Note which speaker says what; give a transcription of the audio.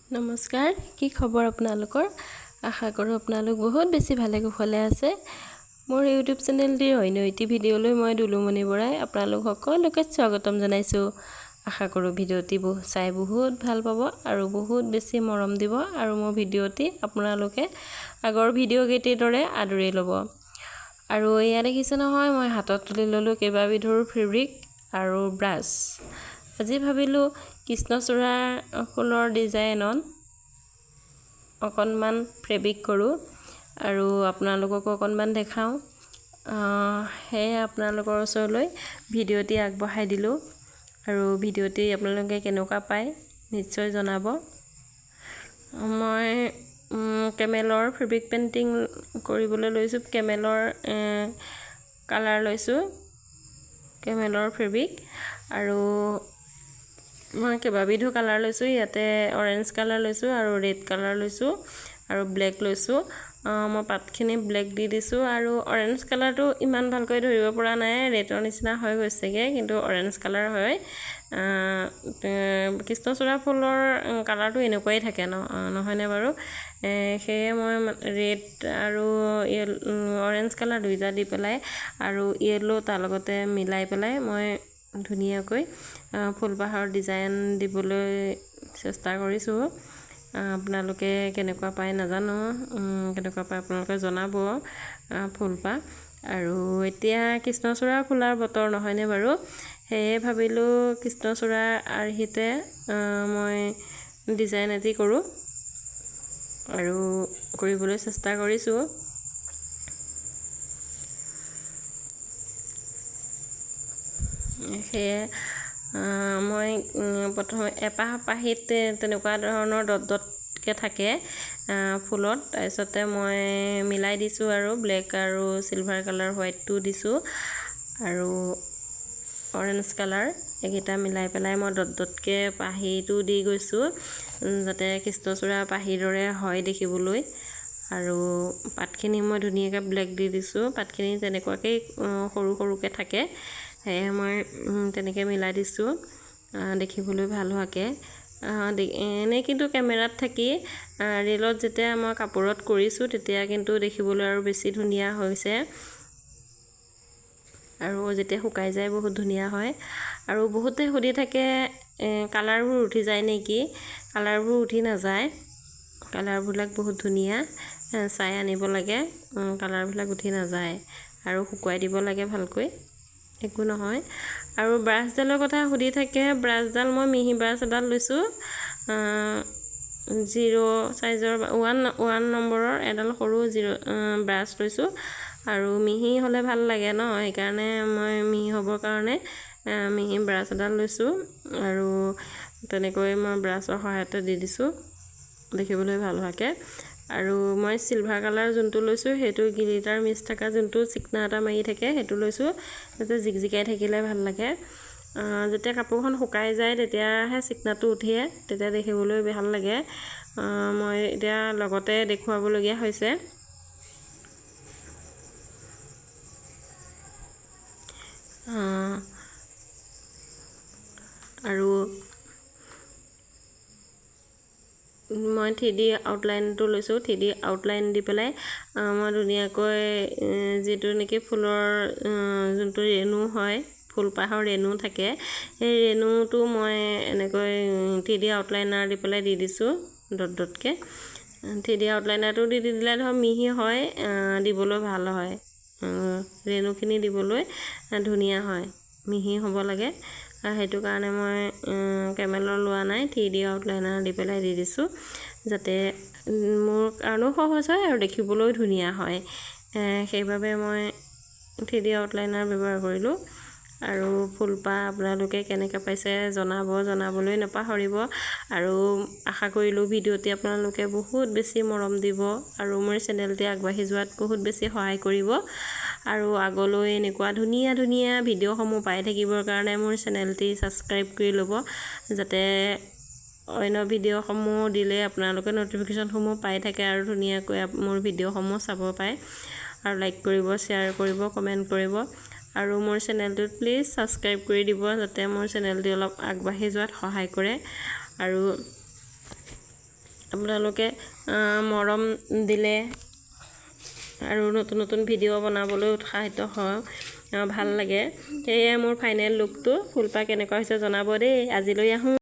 Speaker 1: নমস্কাৰ, কি খবৰ আপোনালোকৰ? আশা কৰোঁ আপোনালোক বহুত বেছি ভালে কুশলে আছে। মোৰ ইউটিউব চেনেলটিৰ অন্য এটি ভিডিঅ'লৈ মই দুলুমণি বৰাই আপোনালোক সকলোকে স্বাগতম জনাইছোঁ। আশা কৰোঁ ভিডিঅ'টি চাই বহুত ভাল পাব আৰু বহুত বেছি মৰম দিব আৰু মোৰ ভিডিঅ'টি আপোনালোকে আগৰ ভিডিঅ'কেইটিৰ দৰে আদৰি ল'ব। আৰু এয়া দেখিছে নহয়, মই হাতত তুলি ল'লোঁ কেইবাবিধৰ ফেব্ৰিক আৰু ব্ৰাছ। আজি ভাবিলোঁ কৃষ্ণচূড়া ফুলৰ ডিজাইনত অকণমান ফেব্ৰিক কৰোঁ আৰু আপোনালোককো অকণমান দেখাওঁ। সেয়ে আপোনালোকৰ ওচৰলৈ ভিডিঅ'টি আগবঢ়াই দিলোঁ আৰু ভিডিঅ'টি আপোনালোকে কেনেকুৱা পায় নিশ্চয় জনাব। মই কেমেলৰ ফেব্ৰিক পেইণ্টিং কৰিবলৈ লৈছোঁ। কেমেলৰ কালাৰ লৈছোঁ, কেমেলৰ ফেব্ৰিক, আৰু মই কেইবাবিধো কালাৰ লৈছোঁ। ইয়াতে অৰেঞ্জ কালাৰ লৈছোঁ আৰু ৰেড কালাৰ লৈছোঁ আৰু ব্লেক লৈছোঁ। মই পাতখিনি ব্লেক দি দিছোঁ আৰু অৰেঞ্জ কালাৰটো ইমান ভালকৈ ধৰিব পৰা নাই, ৰেডৰ নিচিনা হৈ গৈছেগৈ, কিন্তু অৰেঞ্জ কালাৰ হয়। কৃষ্ণচূড়া ফুলৰ কালাৰটো এনেকুৱাই থাকে নহয়নে বাৰু? সেয়ে মই ৰেড আৰু অৰেঞ্জ কালাৰ দুইটা দি পেলাই আৰু য়েল্লো তাৰ লগতে মিলাই পেলাই মই ধুনীয়াকৈ ফুলপাহৰ ডিজাইন দিবলৈ চেষ্টা কৰিছোঁ। আপোনালোকে কেনেকুৱা পায় নাজানো, কেনেকুৱা পায় আপোনালোকে জনাব ফুলপাহ। আৰু এতিয়া কৃষ্ণচূড়া ফুলাৰ বতৰ নহয়নে বাৰু? সেয়ে ভাবিলোঁ কৃষ্ণচূড়াৰ আৰ্হিতে মই ডিজাইন এটি কৰোঁ আৰু কৰিবলৈ চেষ্টা কৰিছোঁ। সেয়ে মই প্ৰথমে এপাহ পাহিত তেনেকুৱা ধৰণৰ ডট ডটকৈ থাকে ফুলত, তাৰপিছতে মই মিলাই দিছোঁ আৰু ব্লেক আৰু চিলভাৰ কালাৰ হোৱাইটটো দিছোঁ আৰু অৰেঞ্জ কালাৰ, এইকেইটা মিলাই পেলাই মই ডট ডটকৈ পাহিটো দি গৈছোঁ যাতে কৃষ্ণচূড়া পাহিৰ দৰে হয় দেখিবলৈ। আৰু পাতখিনি মই ধুনীয়াকৈ ব্লেক দি দিছোঁ, পাতখিনি তেনেকুৱাকৈ সৰু সৰুকৈ থাকে, সেয়ে মই তেনেকৈ মিলাই দিছোঁ দেখিবলৈ ভাল হোৱাকৈ। এনেই কিন্তু কেমেৰাত থাকি ৰীলত যেতিয়া মই কাপোৰত কৰিছোঁ তেতিয়া কিন্তু দেখিবলৈ আৰু বেছি ধুনীয়া হৈছে আৰু যেতিয়া শুকাই যায় বহুত ধুনীয়া হয়। আৰু বহুতে সুধি থাকে কালাৰবোৰ উঠি যায় নেকি? কালাৰবোৰ উঠি নাযায়, কালাৰবিলাক বহুত ধুনীয়া, চাই আনিব লাগে, কালাৰবিলাক উঠি নাযায় আৰু শুকুৱাই দিব লাগে ভালকৈ, একো নহয়। আৰু ব্ৰাছডালৰ কথা সুধি থাকে, ব্ৰাছডাল মই মিহি ব্ৰাছ এডাল লৈছোঁ, 0 চাইজৰ 1 নম্বৰৰ এডাল সৰু ব্ৰাছ লৈছোঁ আৰু মিহি হ'লে ভাল লাগে সেইকাৰণে মই মিহি হ'বৰ কাৰণে মিহি ব্ৰাছ এডাল লৈছোঁ আৰু তেনেকৈ মই ব্ৰাছৰ সহায়তে দি দিছোঁ দেখিবলৈ ভাল হোৱাকৈ। আৰু মই চিলভাৰ কালাৰ যোনটো লৈছোঁ সেইটো গ্লিটাৰ মিক্স থকা যোনটো চিকনা এটা মাৰি থাকে সেইটো লৈছোঁ, যাতে জিকজিকাই থাকিলে ভাল লাগে। যেতিয়া কাপোৰখন শুকাই যায় তেতিয়াহে চিকনাটো উঠে, তেতিয়া দেখিবলৈ ভাল লাগে। মই এতিয়া লগতে দেখুৱাবলগীয়া হৈছে। আৰু মই 3D আউটলাইনটো লৈছোঁ, 3D আউটলাইন দি পেলাই মই ধুনীয়াকৈ যিটো নেকি ফুলৰ যোনটো ৰেণু হয়, ফুলপাহৰ ৰেণু থাকে, সেই ৰেণুটো মই এনেকৈ 3D আউটলাইনাৰ দি পেলাই দি দিছোঁ ডট ডটকৈ। 3D আউটলাইনাৰটো দি দিলে মিহি হয়, দিবলৈ ভাল হয়, ৰেণুখিনি দিবলৈ ধুনীয়া হয়, মিহি হ'ব লাগে। সেইটো কাৰণে মই কেমেলৰ লোৱা নাই, 3D আউটলাইনাৰ দি পেলাই দি দিছোঁ, যাতে মোৰ কাৰণেও সহজ হয় আৰু দেখিবলৈও ধুনীয়া হয়। সেইবাবে মই 3D আউটলাইনাৰ ব্যৱহাৰ কৰিলোঁ। আৰু ফুলপাহ আপোনালোকে কেনেকৈ পাইছে জনাবলৈ নাপাহৰিব। আৰু আশা কৰিলোঁ ভিডিঅ'টি আপোনালোকে বহুত বেছি মৰম দিব আৰু মোৰ চেনেলটি আগবাঢ়ি যোৱাত বহুত বেছি সহায় কৰিব। আৰু আগলৈ এনেকুৱা ধুনীয়া ধুনীয়া ভিডিঅ'সমূহ পাই থাকিবৰ কাৰণে মোৰ চেনেলটি ছাবস্ক্ৰাইব কৰি ল'ব, যাতে অন্য ভিডিঅ'সমূহ দিলে আপোনালোকে ন'টিফিকেশ্যনসমূহ পাই থাকে আৰু ধুনীয়াকৈ মোৰ ভিডিঅ'সমূহ চাব পায়। আৰু লাইক কৰিব, শ্বেয়াৰ কৰিব, কমেণ্ট কৰিব আৰু মোৰ চেনেলটোত প্লিজ ছাবস্ক্ৰাইব কৰি দিব, যাতে মোৰ চেনেলটি অলপ আগবাঢ়ি যোৱাত সহায় কৰে। আৰু আপোনালোকে মৰম দিলে আৰু নতুন নতুন ভিডিঅ' বনাবলৈ উৎসাহিত হয়, ভাল লাগে। সেয়ে মোৰ ফাইনেল লুকটো ফুলপাহ কেনেকুৱা হৈছে জনাব দেই। আজিলৈ আহোঁ।